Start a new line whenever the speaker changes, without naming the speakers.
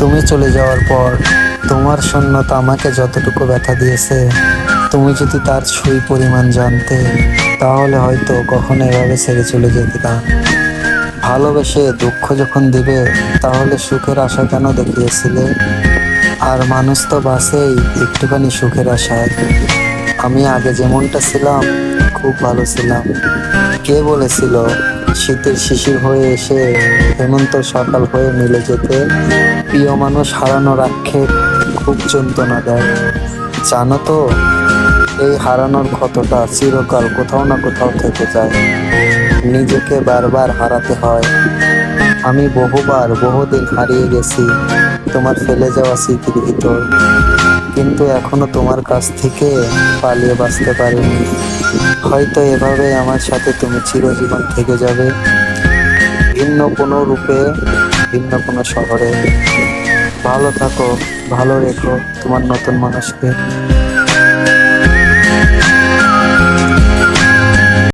তুমি চলে যাওয়ার পর তোমার শূন্যতা আমাকে যতটুকু ব্যথা দিয়েছে, তুমি যদি তার সুই পরিমাণ জানতে, তাহলে হয়তো কখনো এভাবে ছেড়ে চলে যেতে না। ভালোবেসে দুঃখ যখন দিবে, তাহলে সুখের আশা কেন দেখিয়েছিলে? আর মানুষ তো বাসেই একটুখানি সুখের আশায়। আমি আগে যেমনটা ছিলাম, খুব ভালো ছিলাম। কে বলেছিল শীতের শিশির হয়ে এসে হেমন্ত সকাল হয়ে মিলে যেতে? প্রিয় মানুষ হারানোর আক্ষেপ খুব যন্ত্রণা দেয়। জানো তো, এই হারানোর ক্ষতটা চিরকাল কোথাও না কোথাও থেকে যায়। নিজেকে বারবার হারাতে হয়। আমি বহুবার বহুদিন হারিয়ে গেছি তোমার ফেলে যাওয়া স্মৃতির ভিতর, কিন্তু এখনো তোমার কাছ থেকে পালিয়ে বাঁচতে পারিনি। হয়তো এভাবে আমার সাথে তুমি চিরজীবন থেকে যাবে, ভিন্ন কোনো রূপে, ভিন্ন কোনো শহরে। ভালো থাকো, ভালো রেখো তোমার নতুন মানুষকে।